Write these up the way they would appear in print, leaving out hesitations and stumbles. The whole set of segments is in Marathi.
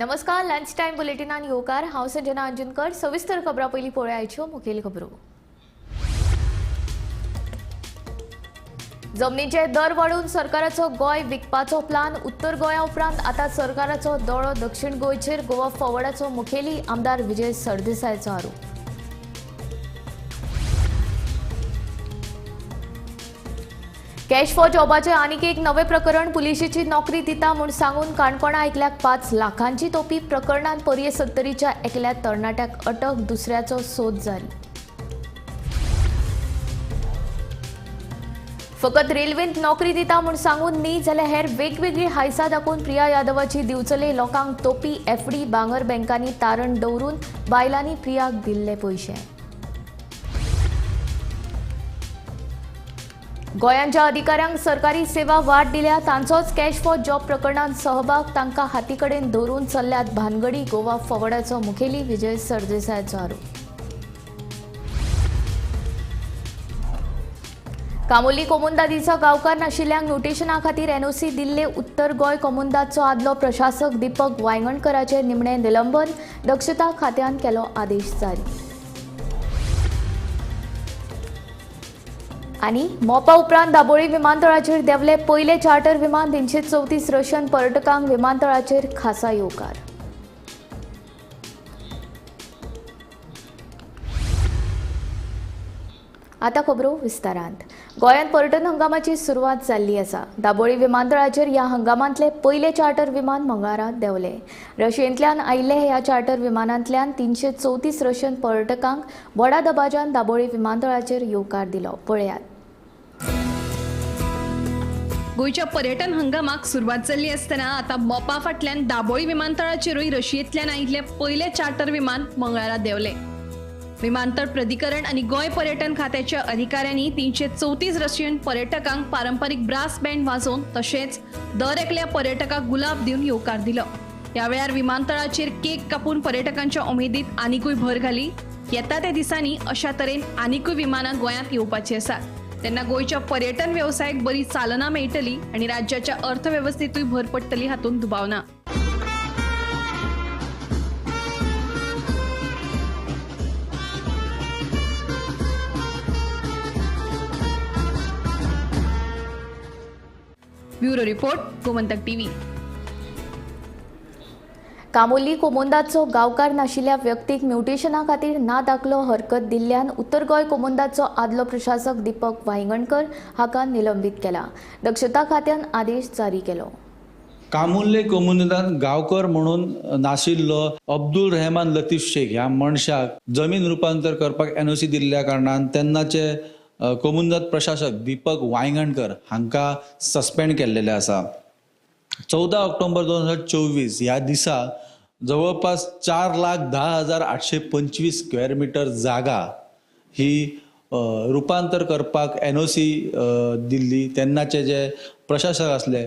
नमस्कार, लंच टाइम बुलेटिनान येवकार हांव संजना अंजुनकर। सविस्तर खबरां पयलीं पळोवया आयच्यो मुखेल खबरो। जमनीचे दर वाडून सरकाराचो गोंय विकपाचो प्लान। उत्तर गोंया उपरांत आतां सरकाराचो दोळो दक्षिण गोंयचेर। गोवा फॉवर्डाचो मुखेली आमदार विजय सरदेसायचो आरोप। कॅश फॉर जॉबाचे आनीक एक नवे प्रकरण। पुलिशेची नोकरी दिता म्हूण सांगून काणकोणा एकल्याक 5 लाखांची तोपी। प्रकरणात पर्ये 70च्या एकल्या तरणाट्याक अटक। दुसऱ्याचो सोद जारी। फकत रेल्वेंत नोकरी दिता म्हूण सांगून न्ही जाल्यार हेर वेगवेगळी हायसा दाखोवन प्रिया यादवाची दिवचले। लोकांक तोपी एफडी भांगर बँकांनी तारण दवरून बायलांनी प्रियाक दिल्ले पयशे। गोंयांच्या अधिकाऱ्यांक सरकारी सेवा वाट दिल्या। तांचोच कॅश फॉर जॉब प्रकरणात सहभाग तांकां हातीकडेन दवरून चल्ल्यात भानगडी। गोवा फॉवर्डाचो मुखेली विजय सरदेसायचो आरोप। कामोली कोमुंदादीचो गांवकार नाशिल्ल्यांक नोटिशना खातीर एनओसी दिल्ले। उत्तर गोंय कोमुंदादचो आदलो प्रशासक दीपक वांयगणकराचें निमणें निलंबन। दक्षता खात्यान केलो आदेश जारी। आनी मोपा उपरांत दाबोळी विमानतळाचेर देंवले पयले चार्टर विमान। 334 रशियन पर्यटकांक विमानतळाचेर खासा येवकार। आता खबरो विस्तारांत। गोंयांत पर्यटन हंगामाची सुरवात जाल्ली आसा। दाबोळी विमानतळाचेर ह्या हंगामांतले पयले चार्टर विमान मंगळारा देंवले। रशियेंतल्यान आयिल्ले ह्या चार्टर विमानांतल्यान 334 रशियन पर्यटकांक व्हडा दबाज्यान दाबोळी विमानतळाचेर येवकार दिलो। पळयात। गोयच्या पर्यटन हंगामाक सुरवात जाल्ली आसतना आता मोपा फाटल्यान दाबोळी विमानतळाचेरूय रशियेंतल्यान आयिल्ले पयले चार्टर विमान मंगळारा देंवले। विमानतळ प्राधिकरण आणि गोंय पर्यटन खात्याच्या अधिकाऱ्यांनी 334 रशियन पर्यटकांक पारंपारीक ब्रास बँड वाजोवन तशेंच दर एकल्या पर्यटकाक गुलाब दिवन येवकार दिलो। ह्या वेळार विमानतळाचेर केक कापून पर्यटकांच्या उमेदीत आनीकूय भर घाली। येता त्या दिसांनी अशा तरेन आनीकूय विमानां गोंयांत येवपाची आसात। तेन्ना गोयच्या पर्यटन वेवसायाक बरी चालना मेळटली आणि राज्याच्या अर्थवेवस्थेतूय भर पडटली हातूंत दुबाव ना। Bureau report, Gomantak TV. कामोली कोमुंदादचो गांवकार नाशिल्ल्या व्यक्तीक म्युटेशना खातीर ना दाखलो हरकत दिल्ल्यान उत्तर गोंय कोमुंदादचो आदलो प्रशासक दीपक वांयगणकर हाका निलंबीत केला। दक्षता खात्यान आदेश जारी केलो। कामुल्ले कोमुनिदान गांवकर म्हणून नाशिल्लो अब्दुल रहमान लतीफ शेख ह्या मनशाक जमीन रुपांतर करपाक एनओसी दिल्ल्या कारणान तेन्नाचे कोमुंदाद प्रशासक दीपक वांयगणकर हांकां सस्पेंड केल्लेले आसा। 14 ऑक्टोबर 2024 ह्या दिसा जवळपास 4,10,825 स्क्वेअर मीटर जागा ही रुपांतर करपाक एनओसी दिल्ली। तेन्नाचे जे प्रशासक आसले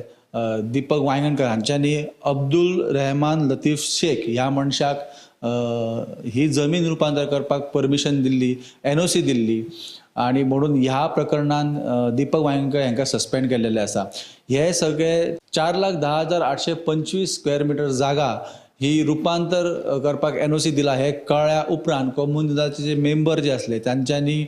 दीपक वांयगणकर हांच्यांनी अब्दुल रहमान लतीफ शेख ह्या मनशाक ही जमीन रुपांतर करपाक परमिशन दिल्ली, एनओसी दिल्ली आणि म्हणून ह्या प्रकरणान दीपक वांयगणकर हांकां सस्पेंड केल्लेले आसा। हे सगळे 4,10,825 स्क्वेअर मीटर जागा ही रुपांतर करपाक एनओसी दिला हे कळ्ळ्या उपरांत कोमुनिदाचे जे मेंबर जे आसले तांच्यांनी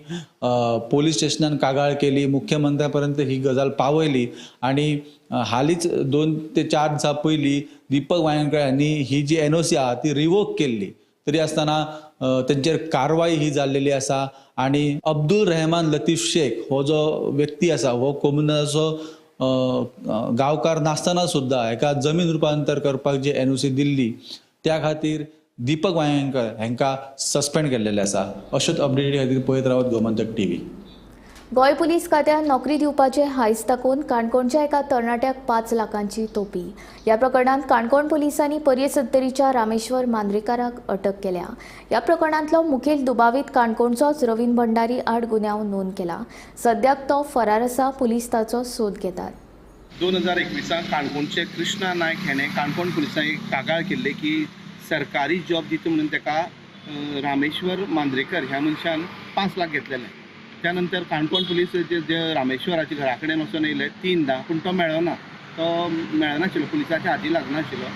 पोलीस स्टेशनान कागाळ केली, मुख्यमंत्र्या पर्यंत ही गजाल पावयली आणि हालींच 2 ते 4 दिसां पयलीं दीपक वांयगणकर यांनी ही जी एनओसी आहा ती रिवोक केल्ली। तरी आसतना तेंचेर कारवाई ही जाल्लेली आसा आणि अब्दुल रहमान लतीफ शेख हो जो व्यक्ती आसा हो कोमुनिदाचो गांवकार नासतना सुद्धा हेका जमीन रुपांतर करपाक जी एनओसी दिल्ली त्या खातीर दीपक वांयगणकर हांकां सस्पेंड केल्लेले आसा। अश्योच अपडेटी खातीर पळयत रावत गोमंतक टीव्ही। गोंय पुलीस खात्यान नोकरी दिवपाचे हायस दाखोवन काणकोणच्या एका तरणाट्याक 5 लाखांची तोपी। ह्या प्रकरणात काणकोण पुलिसांनी पर्ये 70च्या रामेश्वर मांद्रेकाराक अटक केल्या। ह्या प्रकरणांतलो मुखेल दुबावीत काणकोणचोच रवींद्र भंडारी आड गुन्यांव नोंद केला। सद्याक तो फरार आसा। पुलीस ताचो सोद घेतात। 2021 काणकोणचे कृष्णा नायक हेणे काणकोण पुलिसांनी कागाळ केल्ले की सरकारी जॉब दिता म्हणून ताका रामेश्वर मांद्रेकर ह्या मनशान 5 लाख घेतलेले। त्यानंतर काणकोण पुलीस जे रामेश्वराच्या घरा कडेन वचून येयले 3दा, पूण तो मेळ्ळो ना। तो मेळनाशिल्लो, पुलिसाच्या हाती लागनाशिल्लो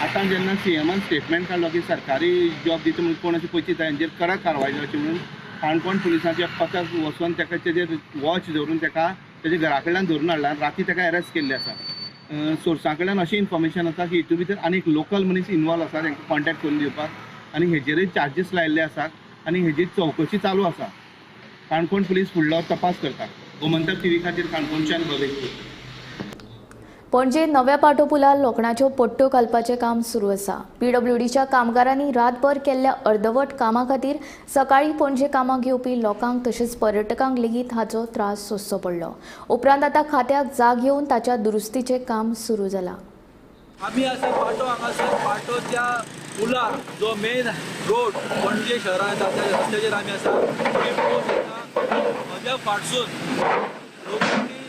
आतां जेन्ना CMन स्टेटमेंट काडलो की सरकारी जॉब दिता म्हणून कोण अशें पयची तांचेर कडक कारवाय जावची म्हणून काणकोण पुलिसांच्या पथक वचून ताका तेजेर वॉच दवरून ताका तेजे घरा कडल्यान धरून हाडला आनी राती ताका अरेस्ट केल्ले आसा। सोर्सां कडल्यान अशी इन्फॉर्मेशन आसा की हितून भितर आनी एक लोकल मनीस इनवॉल्व आसा तांकां कॉन्टॅक्ट करून दिवपाक आनी हेजेरय चार्जीस लायिल्ले आसात आनी हेजी चवकशी चालू आसा। काणकोण पुलीस फुडलो तपास करता। गोमंतक TV खातीर काणकोणच्यान भवेश। पणजे नव्या पाटोपुलार लोखणाच्यो पट्ट्यो घालपाचें काम सुरू आसा। PWDच्या कामगारांनी रातभर केल्ल्या अर्दवट कामा खातीर सकाळीं पणजे कामाक येवपी लोकांक तशेंच पर्यटकांक लेगीत हाचो त्रास सोंसचो पडलो। उपरांत आतां खात्याक जाग येवन ताच्या दुरुस्तीचें काम सुरू जालां। आमी आसा पाटो हांगासर पाटोच्या पुलार जो मेन रोड पणजे शहरांत येता त्या रस्त्याचेर आमी आसा। तुम्ही पळोवंक शकता म्हज्या फाटसून लोकांनी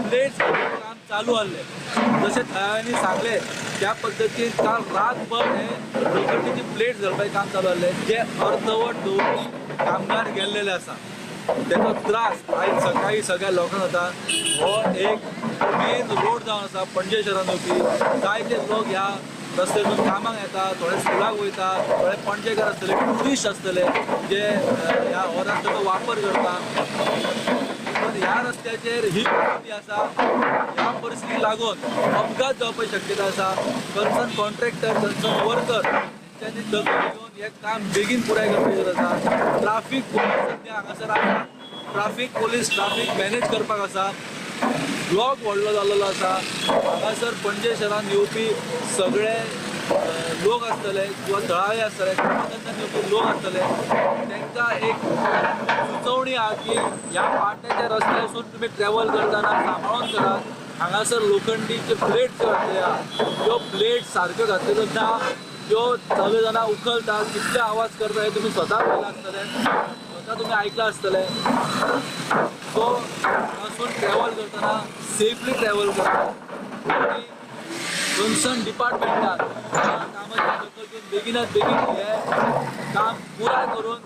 प्लेट्स काम चालू आसलें। जशें थळाव्यांनी सांगलें त्या पद्दतीन काल रातभर हे लोखंडीची प्लेट्स घालपाचें काम चालू आसलें जे अर्धवट दवरून कामगार गेल्लेले आसा। तेचो त्रास आयज सकाळीं सगळ्या लोकांक जाता। हो एक मेन रोड जावन आसा पणजे शहरांत येवपी। जायते लोक ह्या रस्त्यातून कामाक येता, थोडे स्कुलाक वयता, थोडे पणजेकार आसतले, ट्युरिस्ट आसतले जे ह्या हो रस्त्याचो वापर करता। पण ह्या रस्त्याचेर ही परिस्थिती आसा, ह्या परिस्थितीक लागून अपघात जावपाची शक्यता आसा। कन्सर्न कॉन्ट्रॅक्टर, कन्सर्न वर्कर त्यांनी दखल घेवन हे काम बेगीन पुराय करपाची गरज आसा। ट्राफीक पोलीस सद्या हांगासर आसा, ट्राफीक पोलीस ट्राफीक मॅनेज करपाक आसा। ब्लॉक व्हडलो जाल्लो आसा। हांगासर पणजे शहरांत येवपी सगळे लोक आसतले किंवा थळावे आसतले, कामाधंद्यान येवपी लोक आसतले, तांकां एक सुचोवणी आहा की ह्या पाट्याच्या रस्त्यासून तुमी ट्रॅव्हल करतना सांबाळून करात। हांगासर लोखंडीचे प्लेट्स ज्यो घातल्या त्यो प्लेट्स सारक्यो घातलेल्यो ना, त्यो चलयतना उखलता, कितले आवाज करता हे तुमी स्वता पळयलां आसतले, स्वता तुमी आयकलां आसतलें। सो हांगासून ट्रॅव्हल करतना सेफली ट्रॅव्हल करात आनी कन्सर्न डिपार्टमेंटान कामाची दखल घेवन बेगिनात बेगीन हे काम पुराय करून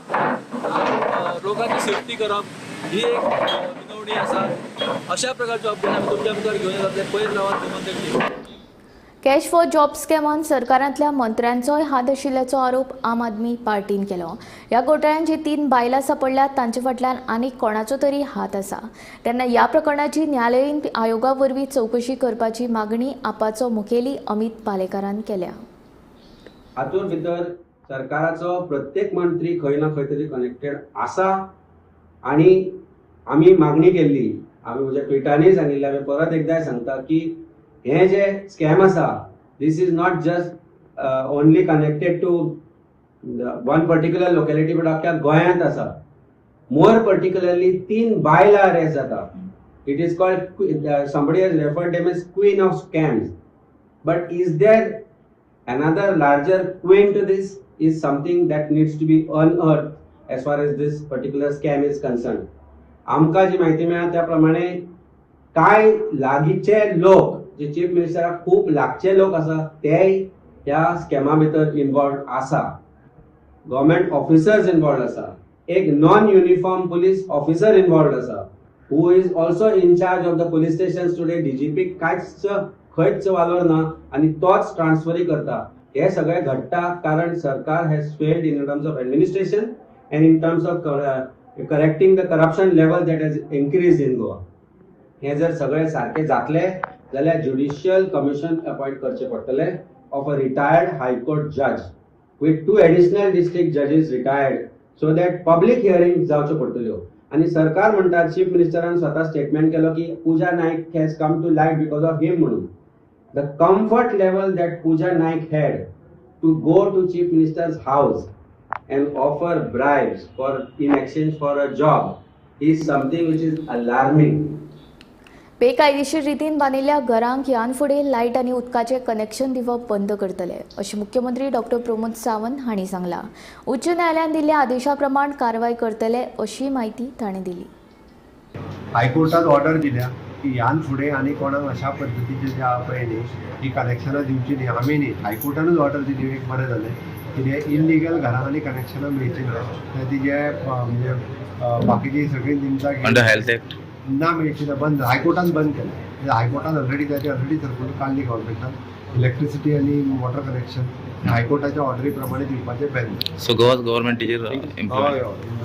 लोकांची सेफ्टी करप ही एक विनवणी आसा। अशा प्रकारचे अपडेट आमी तुमच्या मुखार घेवन येतात। पयर रावात Gomantak TV। Cash for job स्कॅमान सरकारांतल्या मंत्र्यांचोय हात आशिल्ल्याचो आरोप आम आदमी पार्टीन केलो। ह्या घोटाळ्यांत जी 3 बायलां सापडल्यात तांचे फाटल्यान आनीक कोणाचो तरी हात आसा। तेन्ना ह्या प्रकरणाची न्यायालयीन आयोगा वरवीं चवकशी करपाची मागणी आपाचो मुखेली अमित पालेकरान केल्या। हातूंत भितर सरकाराचो प्रत्येक मंत्री खंय ना खंय तरी कनेक्टेड आसा आनी आमी मागणी केल्ली, आमी म्हज्या ट्विटांनी सांगिल्लें, हांवें परत एकदां सांगता की हे जे स्कॅम आसा this is not just only connected to one particular locality but अख्ख्या गोंयांत आसा। मोर पर्टिक्युलरली 3 बायलां अरेस्ट जाता। It is called somebody has referred them as queen of scams, but is there another larger queen to this? Is something that needs to be unearthed as far as this particular scam is concerned. आमकां जी माहिती मेळ्ळा त्या प्रमाणे काय लागींचे लोक जे चीफ मिनिस्टराक खूब लागचे लोक आसा तेय ह्या स्कॅमा भितर इन्वॉल्व आसा। गव्हर्मेंट ऑफिसर्स इन्वॉल्व आसा, एक non uniform police officer involve आसा who is also in charge of the police stations today. DGP कांयच खंयच वालोर ना आनी तोच ट्रान्सफरी करता। हे सगळे घडटा कारण सरकार has failed in terms of administration and in terms of correcting the corruption level that has increase in Goa. हे जर सगळे सारखे जातले जाल्यार ज्युडिशियल कमिशन अपॉइंट करचे पडटले ऑफ अ रिटायर्ड हायकोर्ट जज विथ 2 एडिशनल डिस्ट्रिक्ट जजीस retired so that public hearing जावच्यो पडटल्यो। आनी सरकार म्हणटा, चीफ मिनिस्टरान स्वता स्टेटमेंट केलो की Pooja Naik has come to light because of him म्हणून। The comfort level that Pooja Naik had to go to chief minister's house and offer bribes for in exchange for a job is something which is alarming. बेकायदेशीर रितीन बांदिल्ल्या घरांक ह्यान फुडें लायट आनी उदकाचें कनेक्शन दिवप बंद करतले अशें मुख्यमंत्री डॉ. प्रमोद सावंत हांणी सांगलां। उच्च न्यायालयान दिल्ल्या आदेशा प्रमाण कारवाय करतले अशी माहिती ताणें दिली। हायकोर्टात ऑर्डर दिल्या की ह्यान फुडें आनी कोणाक अशा पद्दतीचे जे आहा पळय न्ही ही कनेक्शनां दिवची न्ही। आमी न्ही, हायकोर्टानूच ऑर्डर दिली, एक बरें जालें। कितें इल्लिगल घरां आनी कनेक्शनां मेळची ना, तिजे म्हणजे बाकीची सगळी दिमता अंडर हेल्थ एक्ट ना मेळची ना, बंद हायकोर्टान बंद केलें। हायकोर्टान ऑलरेडी सर्कुलर काडली गव्हर्मेंटान इलेक्ट्रिसिटी आणि वॉटर कनेक्शन हायकोर्टाच्या ऑर्डरी प्रमाणे दिवपाचे ban. So Goa government teacher हय हय.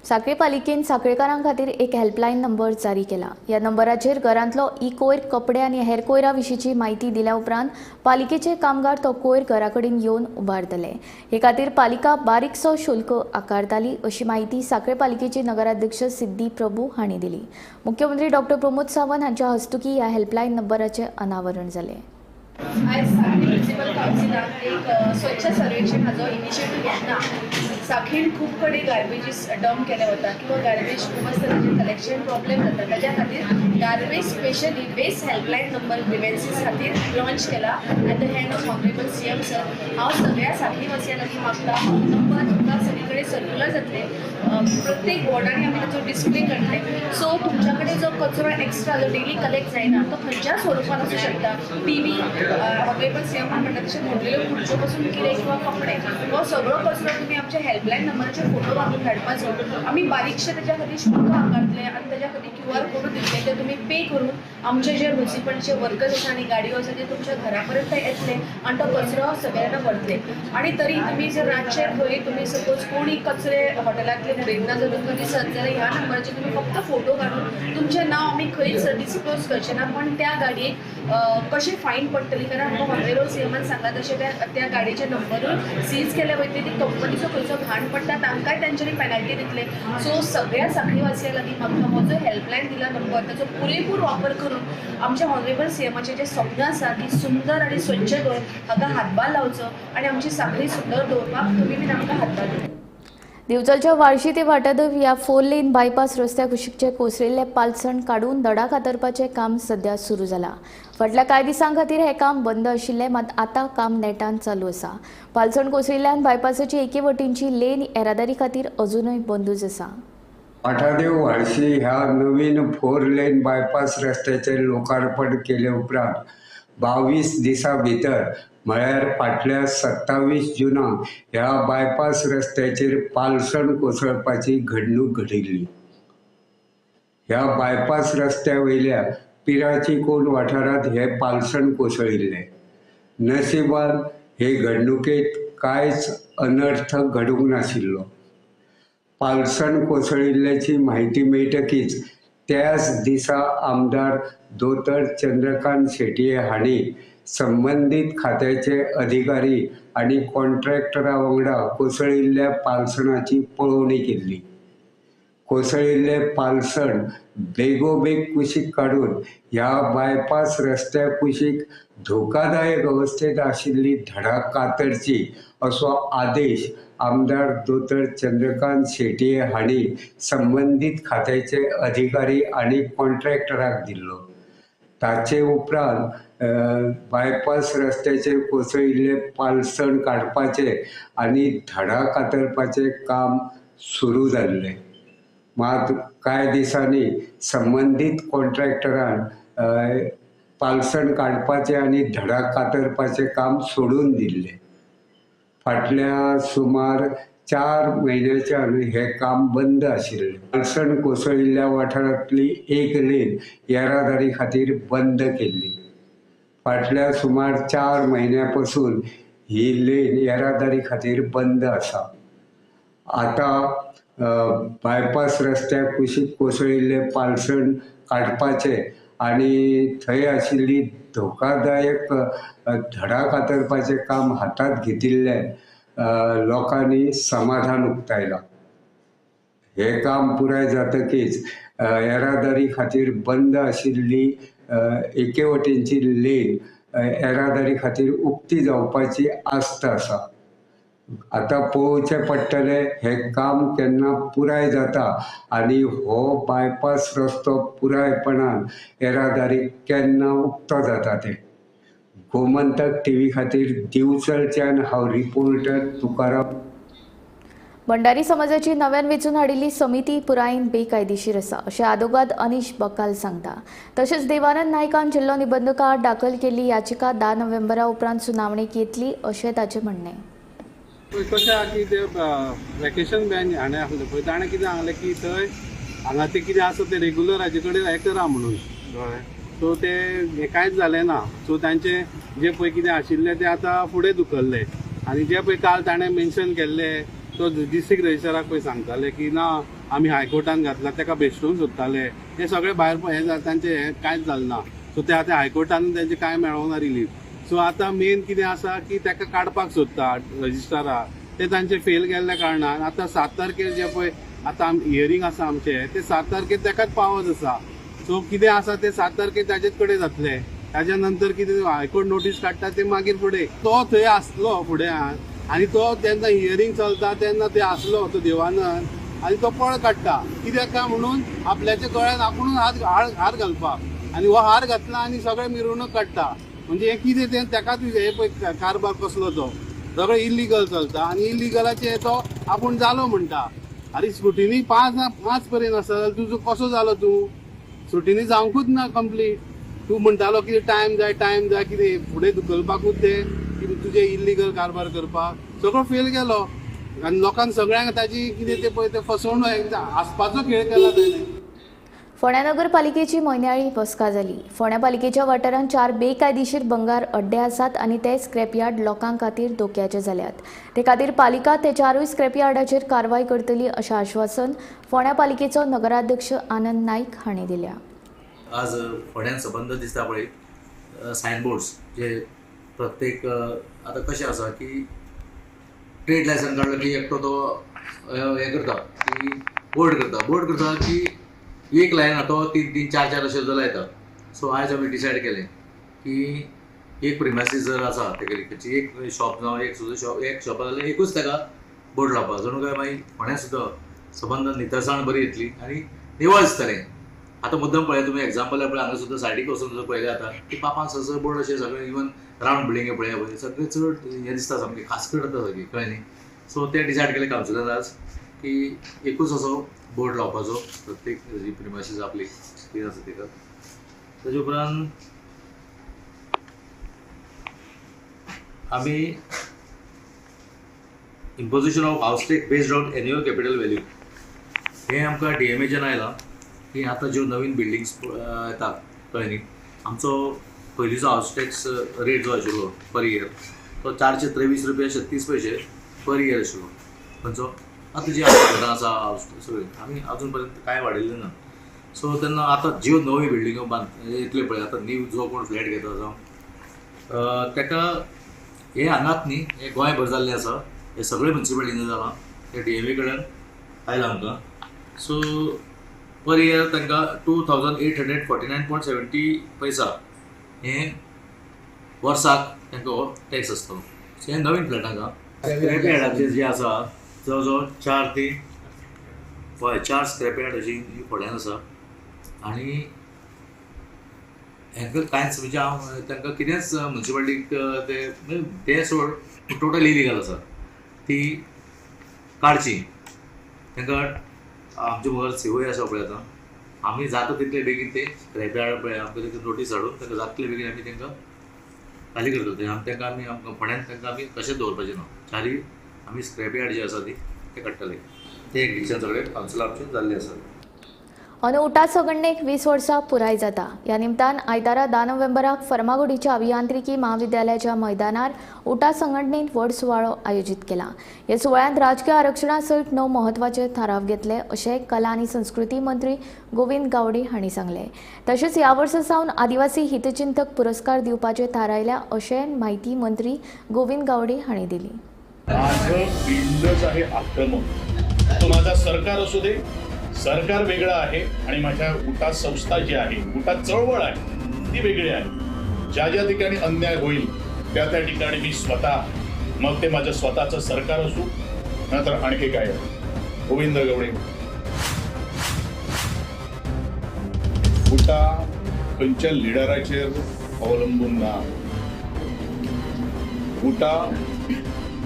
सांखळी पालिकेन सांखळेकारां खातीर एक हेल्पलायन नंबर जारी केला. ह्या नंबराचेर घरांतलो कोयर कपडे आनी हेर कोयरा विशींची म्हायती दिल्या उपरांत पालिकेचे कामगार तो कोयर घरा कडेन येवन उबारतले. हे खातीर पालिका बारीकसो शुल्क आकारताली अशी म्हायती सांखळे पालिकेचे नगराध्यक्ष सिद्धी प्रभू हांणी दिली. मुख्यमंत्री डॉ प्रमोद सावंत हांच्या हस्तुकी ह्या हेल्पलायन नंबराचें अनावरण जालें. आज सांखळी म्युनिसिपल कावन्सिलान एक स्वच्छ सर्वेक्षण हाचो इनिशिएटीव घेतना सांखळीन खूब कडेन गार्बेजीस डंप केले वता किंवा गार्बेज खूब आसता ताजें कलेक्शन प्रॉब्लेम जाता. ताज्या खातीर garbage specially waste helpline number grievances खातीर लॉन्च केला at the hand of honourable CM sir. हांव सगळ्या सांखळी वासियां लागीं मागता नंबर तुमकां सगळे कडेन सर्क्युलर जातले. प्रत्येक वॉर्डांनी आमी ताचो डिस्प्ले करतले. सो तुमच्या कडेन जो कचरो एक्स्ट्रा जो डेली कलेक्ट जायना तो खंयच्या स्वरुपान आसूं शकता. टीवी ऑनरेबल CM म्हणटा तशें मोडलेल्यो खुर्च्यो पासून कितें किंवा कपडे हो सगळो कचरो तुमी आमच्या हेल्पलायन नंबराचेर फोटो घालून धाडपाचो. आमी बारीकशे ताच्या खातीर शुल्क आकारतले आनी ताच्या खातीर QR कोड दितले ते तुमी पे करून आमचे जे म्युनिसिपलचे वर्कर्स आसा आनी गाडयो आसा ते तुमच्या घरा पर्यंत येतले आनी तो कचरो सगळ्यांना व्हरतले. आनी तरी तुमी जर रातचे खंय तुमी सपोज कोणी कचरे हॉटेलांतले उडयतना जर तुमकां दिसत जाल्यार ह्या नंबराचेर तुमी फक्त फोटो काडून तुमचें नांव आमी खंयच डिस्क्लोज करचें ना. पण त्या गाडयेक कशें फायन पडटली कारण आमकां ऑनरेबल CMन सांगला तशें त्या गाडयेचे नंबर सीज केले वयतले ती कंपनीचो खंयचो घाण पडटा तांकांय तांच्यांनी पेनल्टी दितले. सो सगळ्या सांखळी वासियां लागीं म्हाका हो जो हेल्पलायन दिला नंबर ताचो पुरेपूर वापर करून आमच्या ऑनरेबल CMचे जे स्वप्न आसा की सुंदर आनी स्वच्छ गोंय हाका हातभार लावचो आनी आमची सांखळी सुंदर दवरपाक तुमी बीन आमकां हातभार दिवचो. दिवचलच्या वाळशी ते वाटादव ह्या 4 लेन बायपास रस्त्या कुशीकचे कोसळिल्ले पालसण काडून दडा कातरपाचें काम सध्या सुरू जाला. फाटल्या कांय दिसां खातीर हें काम बंद आशिल्लें मात आतां काम नेटान चालू आसा. पालसण कोसळिल्ल्यान बायपासाची एके वटेनची लेन येरादारी खातीर अजूनय बंदूच आसा. वाटादेव वाळशी ह्या नवीन 4 लेन बायपास रस्त्याचे लोकार्पण केले उपरांत 22 दिसां भितर म्हळ्यार फाटल्या 27 जुनाक ह्या बायपास रस्त्याचेर पालसण कोसळपाची घडणूक घडिल्ली. ह्या बायपास रस्त्या वयल्या पिराची कोण वाठारांत हे पालसण कोसळिल्ले. नशिबान हे घडणुकेंत कांयच अनर्थ घडूंक नाशिल्लो. पालसण कोसळिल्ल्याची म्हायती मेळटकीच त्याच दिसा आमदार दोतर चंद्रकांत शेटये हांणी संबंधीत खात्याचे अधिकारी आनी कॉन्ट्रॅक्टरा वांगडा कोसळिल्ल्या पालसणाची पळोवणी केल्ली. कोसळिल्ले पालसण बेगोबेग कुशीक काडून ह्या बायपास रस्त्या कुशीक धोकादायक अवस्थेत आशिल्ली धडक कातरची असो आदेश आमदार दोतर चंद्रकांत शेटये हांणी संबंधीत खात्याचे अधिकारी आनी कॉन्ट्रॅक्टराक दिल्लो. ताचे उपरांत बायपास रस्त्याचेर कोसळिल्ले पालसण काडपाचे आनी धडा कातरपाचें काम सुरू जाल्लें. मात कांय दिसांनी संबंधीत कॉन्ट्रॅक्टरान पालसण काडपाचें आनी धडा कातरपाचें काम सोडून दिल्लें. फाटल्या सुमार 4 म्हयन्याच्यान हें काम बंद आशिल्लें. पालसण कोसळिल्ल्या वाठारांतली एक लेन येरादारी खातीर बंद केल्ली. फाटल्या सुमार 4 म्हयन्या पासून ही लेन येरादारी खातीर बंद आसा. आतां बायपास रस्त्या कुशीक कोसळिल्ले पालसण काडपाचें आनी थंय आशिल्ली धोकादायक धडा कातरपाचें काम हातांत घेतिल्ल्यान लोकांनी समाधान उक्तायलां. हे काम पुराय जातकीच येरादारी खातीर बंद आशिल्ली एके वटेनची लेन येरादारी खातीर उक्ती जावपाची आस्त आसा. आतां पळोवचें पडटलें हें काम केन्ना पुराय जाता आनी हो बायपास रस्तो पुरायपणान येरादारीक केन्ना उक्तो जाता तें. गोमंतक TV खातीर दिवचलच्यान हांव रिपोर्टर तुकाराम. भंडारी समाजाची नव्यान वेंचून हाडिल्ली समिती पुरायेन बेकायदेशीर आसा अशें आदोगाद अनीश बकाल सांगता. तशेंच देवानंद नायकान जिल्लो निबंधकात दाखल केल्ली याचिका 10 नोव्हेंबरा उपरांत सुनावणेक येतली अशें ताचें म्हणणें. कशें आहा की ते वॅकेशन बॅन हाणें आसलें पळय ताणें कितें सांगलें की थंय हांगा ते कितें आसा ते रेगुलर हाजे कडेन हें करा म्हणून सो ते हें कांयच जालें ना. सो तांचे जे पळय कितें आशिल्लें तें आतां फुडें धुकल्लें आनी जे पळय काल ताणें मेन्शन केल्लें तो डिस्ट्रिक्ट रजिस्ट्राराक पळय सांगताले की ना आमी हायकोर्टान घातला ताका बेश्टून सोदताले ते सगळे भायर हें तांचें हें कांयच जालें ना. सो ते आतां हायकोर्टान तांचें कांय मेळोना रिलीफ. सो आतां मेन कितें आसा की ताका काडपाक सोदता रजिस्ट्राराक ते तांचे फेल गेल्ल्या कारणान आतां 7 तारखेर जे पळय आतां हियरींग आसा आमचें ते 7 तारखेर ताकाच पावत आसा. सो कितें आसा ते 7 तारखेर ताजेच कडेन जातलें. ताज्या नंतर कितें हायकोर्ट नोटीस काडटा ते मागीर फुडें तो थंय आसलो फुडें आनी तो तेन्ना हियरींग चलता तेन्ना ते आसलो तो देवानंद आनी तो पळ काडटा कित्याक काय म्हणून आपल्याच्या गळ्यान आपुणूच हार घालपाक आनी हो हार घातला आनी सगळे मिरवणूक काडटा. म्हणजे हें कितें तें ताकाच हे पळय कारबार कसलो तो सगळें इल्लिगल चलता आनी इल्लिगलाचे तो आपूण जालो म्हणटा. अरे स्क्रुटिनी 5 पर्यंत आसा जाल्यार तुजो कसो जालो तूं स्क्रुटिनी जावंकूच ना कंप्लीट. तूं म्हणटालो कितें टायम जाय कितें फुडें धुकलपाकूच ते कितें तुजें इल्लिगल कारबार करपाक सगळो फेल गेलो आनी लोकांक सगळ्यांक ताजी कितें ते पळय ते फसवणूक आसपाचो खेळ केला ताणें. फोंड्या नगरपालिकेची म्हयन्याळी बसका जाली. फोंड्या पालिकेच्या वाठारांत 4 बेकायदेशीर भंगार अड्डे आसात आनी ते स्क्रॅपयार्ड लोकां खातीर धोक्याचे जाल्यात. ते खातीर पालिका ते 4 स्क्रॅपयार्डाचेर कारवाय करतली अशें आश्वासन फोंड्या पालिकेचो नगराध्यक्ष आनंद नाईक हांणी दिल्या. आज फोंड्यान संबंद दिसता पळय सायनबोर्ड्स जे प्रत्येक आतां कशें आसा की ट्रेड लायसन काडलो की एकटो तो हें करता की बोर्ड करता की एक लायन तो 3-3, 4-4 अशे जो लायता. सो आयज आमी डिसायड केलें की एक प्रिमासीस जर आसा तेची एक शॉप जावं एक सुद्दां शॉप एक शॉप जाल्यार एकूच ताका बोर्ड लावपाक जणू काय मागीर फोंड्या सुद्दां संबंद नितळसाण बरी येतली आनी निवळ दिसतलें. आतां मुद्दम पळय तुमी एग्जाम्पल पळय हांगा सुद्दां सायडीक वचून जर पळयलें जाता की 5-6 बोर्ड अशे सगळे इवन रावंड बिल्डिंगे पळय सगळे चड हें दिसता सामकें खासकट जाता सगळी कळ्ळें न्ही. सो ते डिसायड केलें कावन्सिलान आज की एकूच असो बोर्ड लावपाचो प्रत्येक जी प्रिमासीस आपली कितें आसा तिका. ताजे उपरांत आमी इम्पोजिशन ऑफ हावस tax based on annual capital value हें आमकां DMAच्यान आयलां की आतां ज्यो नवीन बिल्डिंग्स येतात कळ्ळें न्ही. आमचो पयलींचो हावस टॅक्स रेट जो आशिल्लो पर इयर तो 423 रुपया 36 पैसे पर इयर आशिल्लो. खंयचो आतां जी घरां आसा हावस सगळी आमी अजून पर्यंत कांय वाडयल्लें ना. सो तेन्ना आतां ज्यो नव्यो बिल्डिंगो येतल्यो पळय आतां न्यू जो कोण फ्लॅट घेता जावं ताका हे हांगात न्ही हे गोंयभर जाल्लें आसा हे सगळे म्युन्सिपालिटीनी जालां ते DMA कडल्यान आयलां आमकां. सो पर इयर तांकां 2849.70 पैसा हें वर्साक तांकां हो टॅक्स आसतलो. सो हे नवीन फ्लॅटांक स्क्रॅपयार्डाचेर जे आसा जवळ जवळ 4 स्क्रॅपयार्ड अशी फोंड्यान आसा आनी हांकां कांयच म्हणजे हांव तांकां कितेंच म्युन्सिपालिटीक ते सोड टोटल इलिगल आसा ती काडची. तांकां आमचे मुखार सेवय आसा पळय आतां आमी जाता तितले बेगीन ते स्क्रॅपयार्ड पळय आमकां नोटीस हाडून तांकां जातले बेगीन आमी तांकां खाली करतले. तांकां आमी आमकां फोंड्यान तांकां आमी कशेंच दवरपाचें ना. 4 आमी स्क्रॅपयार्ड जे आसा ते काडटले. ते एक डिसिजन सगळे कावन्सिल आमचे जाल्ले आसा. अंदू उठा संघटनेक 20 वर्सां पुराय जाता. ह्या निमतान आयतारा 10 नोव्हेंबराक फर्मागुडीच्या अभियांत्रिकी महाविद्यालयाच्या मैदानार उठा संघटनेन व्हड सुवाळो आयोजीत केला. ह्या सुवाळ्यांत राजकीय आरक्षणा सयत 9 म्हत्वाचे थाराव घेतले अशें कला आनी संस्कृती मंत्री गोविंद गावडे हांणी सांगलें. तशेंच ह्या वर्सा सावन आदिवासी हितचिंतक पुरस्कार दिवपाचे थारायल्या अशें म्हायती मंत्री गोविंद गावडे हांणी दिली. माझं बिल्डच आहे आक्रमक. तो माझा सरकार असू दे सरकार वेगळं आहे आणि माझ्या उठा संस्था जी आहे उठा चळवळ आहे ती वेगळी आहे. ज्या ज्या ठिकाणी अन्याय होईल त्या त्या ठिकाणी मी स्वतः मग ते माझं स्वतःचं सरकार असू नंतर आणखी काय गोविंद गवडे उठा खंयच्या लिडराचेर अवलंबून ना. उठा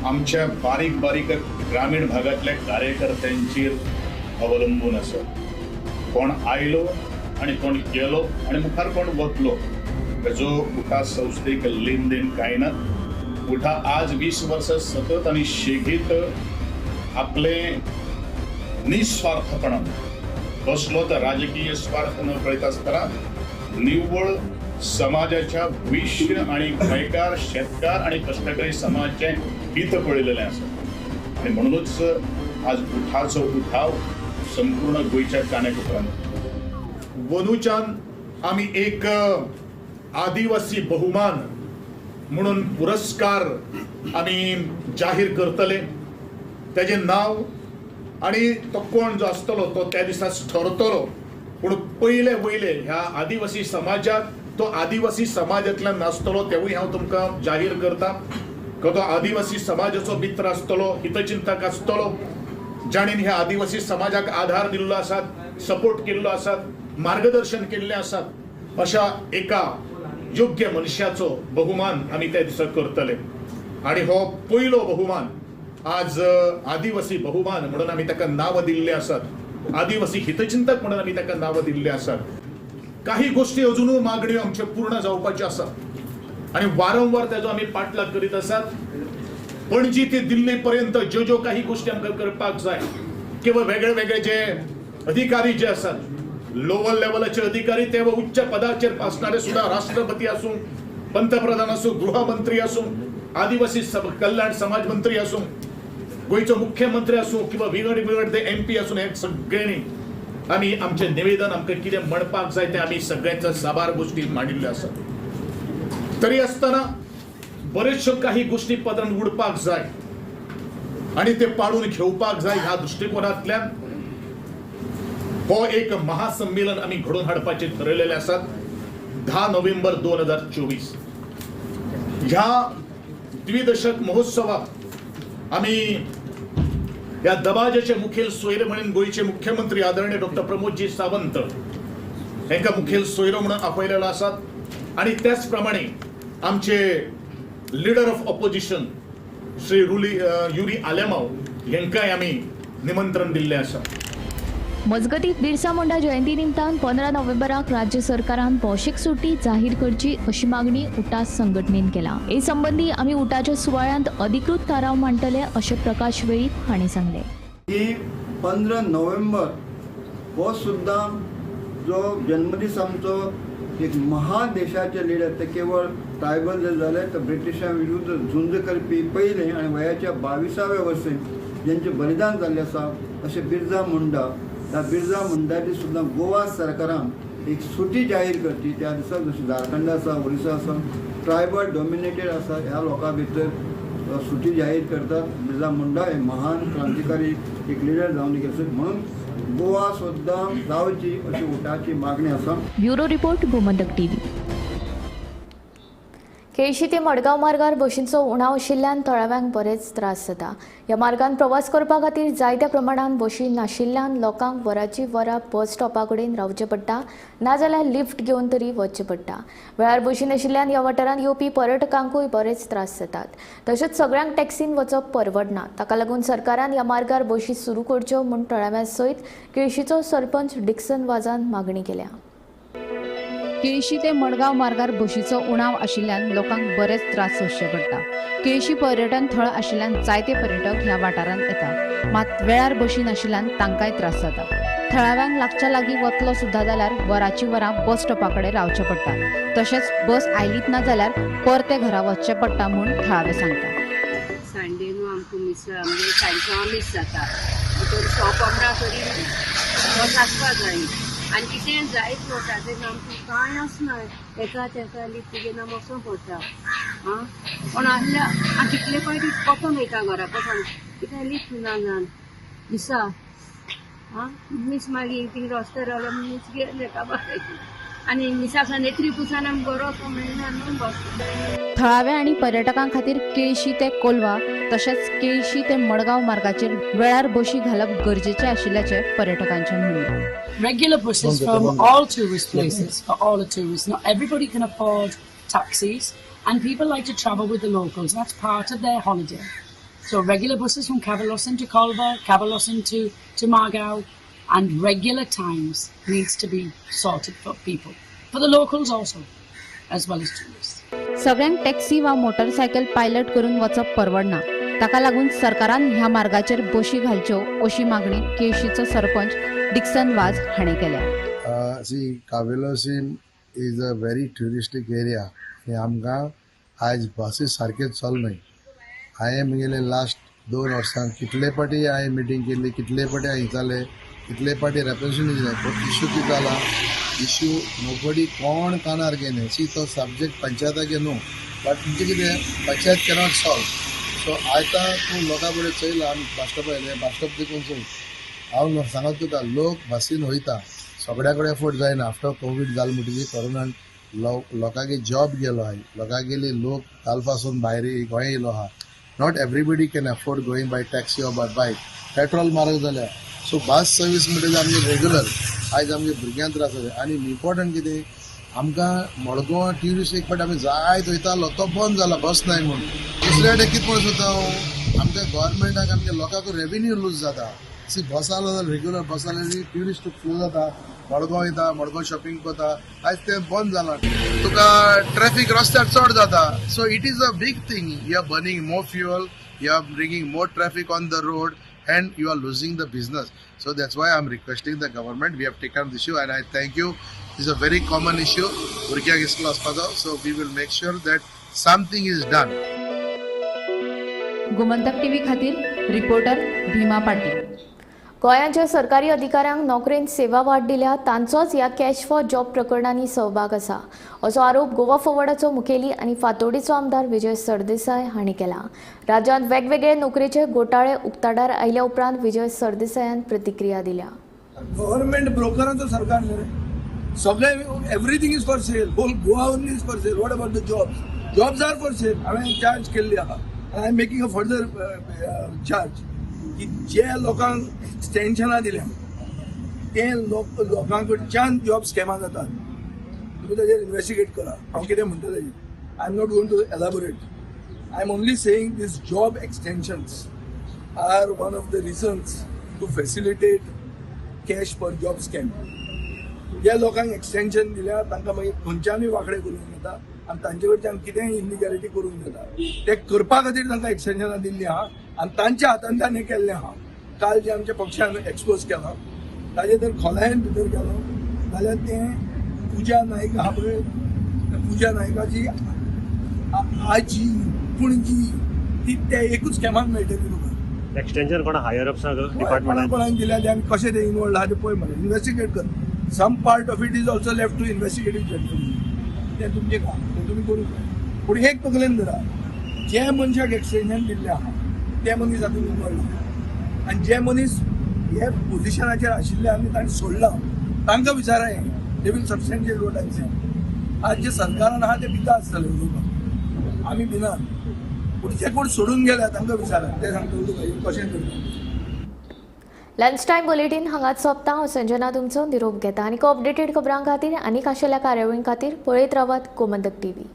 आमच्या बारीक बारीक ग्रामीण भागातल्या कार्यकर्त्यांचेर अवलंबून आसा. कोण आयलो आनी कोण गेलो आनी मुखार कोण वतलो हेजो उठा संस्थेक लेन देन कांय ना. उठा आज 20 वर्ष सतत आणि शेगीत आपले निस्वार्थपणा बसलो तर राजकीय स्वार्थ न कळत असताना निव्वळ समाजाच्या भविष्य आणि गोंयकार शेतकार आणि कष्टकरी समाजाचे हित पळयलेले आसा आणि म्हणूनच आज उठाचो उठाव संपूर्ण गोंयच्या कानाकोपऱ्यांत वनूच्यान आमी एक आदिवासी बहुमान म्हणून पुरस्कार आमी जाहीर करतले त्याचे नाव आणि तो कोण जो आसतलो तो त्या दिसाच ठरतलो पूण पयले वयले ह्या आदिवासी समाजात तो आदिवासी समाजांतल्यान नासतलो तेवूय हांव तुमकां जाहीर करता तो आदिवासी समाजाचो मित्र आसतलो हितचिंतक आसतलो जाणीन ह्या आदिवासी समाजाक आधार दिल्लो आसात सपोर्ट केल्लो आसात मार्गदर्शन केल्लें आसात अशा एका योग्य मनशाचो बहुमान आमी त्या दिसा करतले आणि हो पयलो बहुमान आज आदिवासी बहुमान म्हणून आमी ताका नांव दिल्ले आसात आदिवासी हितचिंतक म्हणून आमी ताका नांव दिल्ले आसात काही गोष्टी अजुनूय मागण्यो आमच्यो पूर्ण जावपाच्यो आसात आणि वारंवार तेजो आमी पाठलाग करीत आसात पणजी ते दिल्ली पर्यंत ज्यो काही गोष्टी आमकां करपाक जाय किंवा वेगळे वेगळे जे अधिकारी जे आसात लोअर लेवलाचे अधिकारी ते उच्च पदाचेर आसणारे सुद्धा राष्ट्रपती आसूं पंतप्रधान आसूं गृहमंत्री आसूं आदिवासी कल्याण समाज मंत्री आसूं गोंयचो मुख्यमंत्री आसूं किंवा विंगड ते MP आसूं हे सगळ्यांनी आमी आमचें निवेदन आमकां कितें म्हणपाक जाय तें आमी सगळ्यांच्या साबार गोष्टी मांडिल्ल्यो आसात तरी आसतना बरेचश्यो काही गोष्टी पदरान उडपाक जाय आणि ते पाडून घेवपाक जाय ह्या दृष्टिकोनांतल्यान हो एक महासंमेलन आमी घडोवन हाडपाचे ठरयलेले आसात 10 नोव्हेंबर 2024 ह्या द्विदशक महोत्सवाक आमी या दबाजाचे मुखेल सोयरे म्हणून गोंयचे मुख्यमंत्री आदरणीय डॉक्टर प्रमोदजी सावंत हांकां मुखेल सोयरो म्हणून आपयलेलो आसात आणि त्याच प्रमाणे आमचे leader of opposition Shri Yuri Alemao हांकांय आमी निमंत्रण दिल्लें आसा मजगतीत बिरसा मुंडा जयंती निमतान 15 नोव्हेंबराक राज्य सरकारान भौशीक सुटी जाहीर करची अशी मागणी उटास संघटनेन केला हे संबंधी आमी उटाच्या सुवाळ्यांत अधिकृत थाराव मांडटले अशें प्रकाश वेळीप हांणी सांगले की 15 नोव्हेंबर हो सुद्धा जो जन्मदीस आमचो एक महादेशाचे लिडर ते केवळ ट्रायबल जर जाले तर ब्रिटिशां विरुद्ध झुंज करपी पयले आणि वयाच्या 22व्या वर्सी ज्यांचे बलिदान जाल्लें आसा अशें बिरसा मुंडा त्या बिरसा मुंडाची सुद्दां गोवा सरकारान एक सुटी जाहीर करची त्या दिसा जशी झारखंड आसा ओडिसा आसा ट्रायबल डॉमिनेटेड आसा ह्या लोकां भितर सुटी जाहीर करतात बिरसा मुंडा हे महान क्रांतिकारी एक लिडर जावन गेले म्हणून गोवा सुद्दां जावची अशी उठाची मागणी आसा bureau report Gomantak TV Kelshi ते मडगांव मार्गार बशींचो उणाव आशिल्ल्यान थळाव्यांक बरेच त्रास जाता ह्या मार्गान प्रवास करपा खातीर जायत्या प्रमाणात बशी नाशिल्ल्यान लोकांक वरांची वरां बस स्टॉपा कडेन रावचें पडटा नाजाल्यार लिफ्ट घेवन तरी वचचें पडटा वेळार बशी नाशिल्ल्यान ह्या वाठारांत येवपी पर्यटकांकूय बरेच त्रास जातात तशेंच सगळ्यांक टॅक्सीन वचप परवडना ताका लागून सरकारान ह्या मार्गार बशी सुरू करच्यो म्हूण थळाव्यां सयत केळशीचो सरपंच डिक्सन वाजान मागणी केल्या केळशी ते मडगांव मार्गार बशीचो उणाव आशिल्ल्यान लोकांक बरेच त्रास सोंसचे पडटा केळशी पर्यटन थळ आशिल्ल्यान जायते पर्यटक ह्या वाठारांत येतात मात वेळार बशी नाशिल्ल्यान तांकांय त्रास जाता थळाव्यांक लागच्या लागीं वतलो सुद्धा जाल्यार वरांची वरां बस स्टॉपा कडेन रावचें पडटा तशेंच बस आयलीच ना जाल्यार परते घरा वचचें पडटा म्हूण थळावे सांगता संडे न्हू आमकां मिस म्हणजे सांजचो मिस जाता तर 115 तरी बस आसपा जाय आनी कितें जायत वोटाचेर आमकां कांय आसना एका लिफ्ट घेवन आमी वचूं पडटा आं पण आहल्या आनी कितले फावटी कोतून वयता घरा कोण कितें लिफ्ट ना जावन मिसा आं मिस मागीर ती रस्त्यार रावल्यार मिस गेले काबार आनी मिसा नेत्री पुसान आमी बरो मेळना न्हू बस थळावे आनी पर्यटकां खातीर केळशी ते कोलवा तशेंच केळशी ते मडगांव मार्गाचेर वेळार बशी घालप गरजेचें आशिल्ल्याचें पर्यटकांचें म्हणणें Regular buses from all tourist places for all the tourists. Not everybody can afford taxis and people like to travel with the locals. That's part of their holiday. So regular buses from Cavalossin to Colva, Cavalossin to Margao and regular times needs to be sorted for people. For the locals also. as well as tourists. सगळ्यांक टॅक्सी वा मोटरसायकल पायलट करून वचप परवडना. ताका लागून सरकारान ह्या मार्गाचेर बशी घालच्यो अशी मागणी केळशीचो सरपंच डिक्सन वाज हाणें केल्या. Cavelossim is a very touristic area आनी आमकां आज बसीस सारके चलनाय. हांवें म्हगेले लास्ट 2 वर्सां कितले पाटी हांवें मिटींग केल्ली, कितले पाटी हांवें विचारले, कितले पाटी रेप्रेजेंटेशन दिलें, पूण इश्यू कितें जाला, इश्यू नोबडी कोण कानार घेयना. तो सब्जेक्ट पंचायताक न्हू, बट म्हणजे कितें पंचायत कॅनॉट सॉल्व. सो आयतां तूं लोकां कडेन चयला, आमी बस स्टॉप येयले, बस स्टॉप देखून चोय. हांव सांगत तुका, लोक बसीन वयता, सगळ्या कडेन एफोर्ड जायना. आफ्टर कोवीड जालें म्हणटकीर कोरोनान लोकांगे जॉब गेलो आहाय, लोकांगेले लोक काल पासून भायर गोंय येयलो आहा. Not everybody can afford going by taxi or by bike. Petrol म्हारग जाल्या. सो बस सर्वीस म्हणजे आमगे रेग्युलर आयज आमगे भुरग्यांक त्रास जाता. आनी इम्पॉर्टंट कितें, आमकां मडगांव ट्युरिस्ट एक फावट आमी जायत वयतालो, तो बंद जाला बस नाय म्हणून. दुसऱ्या वटेन कितें पळय सुद्दां आमच्या गव्हर्मेंटाक आमच्या लोकांक रेवेन्यू लूज जाता. बस आसलो जाल्यार रेग्युलर बस आसल्यार ट्युरिस्ट फूल जाता, मडगांव येता, मडगांव शॉपिंग करता. आयज तें बंद जालां. तुका ट्रॅफिक रस्त्यार चड जाता. So it is a big thing. You are burning more fuel, you are bringing more traffic on the road and you are losing the business. So that's why I'm requesting the government. We have taken this issue and I thank you. This is a very common issue. So we will make sure that something is done. Gomantak TV खातीर रिपोर्टर भीमा पाटील. गोंयात ज्या सरकारी अधिकाऱ्यांक नोकरेंत सेवा वाड दिल्या तांचोच ह्या कॅश फॉर जॉब प्रकरणांनी सहभाग आसा असो आरोप गोवा फॉरवर्डाचो मुखेली आनी फातोर्डेचो आमदार विजय सरदेसाय हांणी केला. राज्यांत वेगवेगळे नोकरेचे घोटाळे उक्ताडार आयल्या उपरांत विजय सरदेसायान प्रतिक्रिया दिल्या. गव्हर्नमेंट ब्रोकरांचो सरकार न्हू, सगळे everything is for sale. Whole Goa only is for sale. What about the jobs? Jobs are for sale. हांवें चार्ज केल्ली आहा. I am making a further charge की जे लोकांक एक्सटेन्शनां दिल्या ते लोकां कडच्यान जॉब स्कॅमां जातात. तुम्ही ताजेर इन्वेस्टिगेट करा. हांव कितें म्हणटा ताजेर I am not going to elaborate. I am only saying these job extensions are one of the reasons to facilitate cash for job scam. जे लोकांक एक्सटेन्शन दिल्या तांकां मागीर खंयच्यानूय वांकडे करूंक येता आनी तांचे कडच्यान कितेंय इलिगॅलिटी करूंक येता. ते करपा खातीर तांकां एक्सटेन्शनां दिल्लीं आहा आनी तांच्या हातान ताणें हें केल्लें आहा. काल जे आमच्या पक्षान एक्सपोज केला ताजे जर खोलायेन भितर गेलो जाल्यार तें पुजा नायक आहा पळय, पुजा नायकाची आजी पुणजी ती ते एकूच स्कॅमान मेळटली तुका. एक्सटेन्शन कोणा हायर अप्साक कोणाक दिल्या आनी कशें ते इनवॉल्ड आहा ते पळय मरे. इन्वेस्टिगेट कर. Some part of it is also left to investigative judgement. तें तुमचें काम, तें तुमी करूंक जाय. पूण एक तकलेन धरा, जे मनशाक एक्सटेन्शन दिल्लें आहा ते मनीस हातूंत इनवॉल्ड आहा आनी जे मनीस हे पोजिशनाचेर आशिल्ले आनी ताणें सोडला तांकां विचाराय. They will substantiate what I am saying. आज जे सरकारान आहा ते भिता आसतले उलोवपाक, आमी भिनात. पूण जे कोण सोडून गेल्या तांकां विचारा, ते सांगता उलोवपाक कशें करता. लंच टायम बुलेटिन हांगाच सोंपता. हांव संजना तुमचो निरोप घेता आनी अपडेटेड खबरां खातीर आनीक आशिल्ल्या कार्यावळीं खातीर पळयत रावात गोमंतक टीव्ही.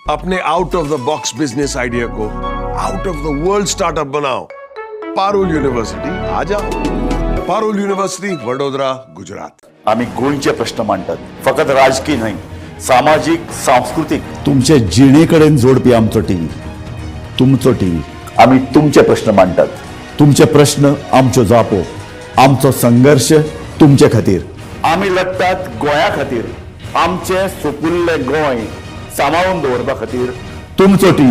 अपने out of the box business idea को out of the world startup बनाओ. पारुल यूनिवर्सिटी आ जाओ. पारुल यूनिवर्सिटी वडोदरा, गुजरात. आम्ही गोंयचे प्रश्न मांडटात, फकत राजकीय न्हय, सामाजिक सांस्कृतिक. तुमचे जिणेकडेन जोडपी आमचो टीव्ही, तुमचो टीव्ही. आम्ही तुमचे प्रश्न मांडटात. तुमचे प्रश्न आमच्यो जापो, आमचो संघर्ष तुमचे खातीर. आम्ही लढटात गोंया खातीर. आमचे सोपुल्ले गोंय सांबाळून दवरपा खातीर. तुमचो टीव्ही.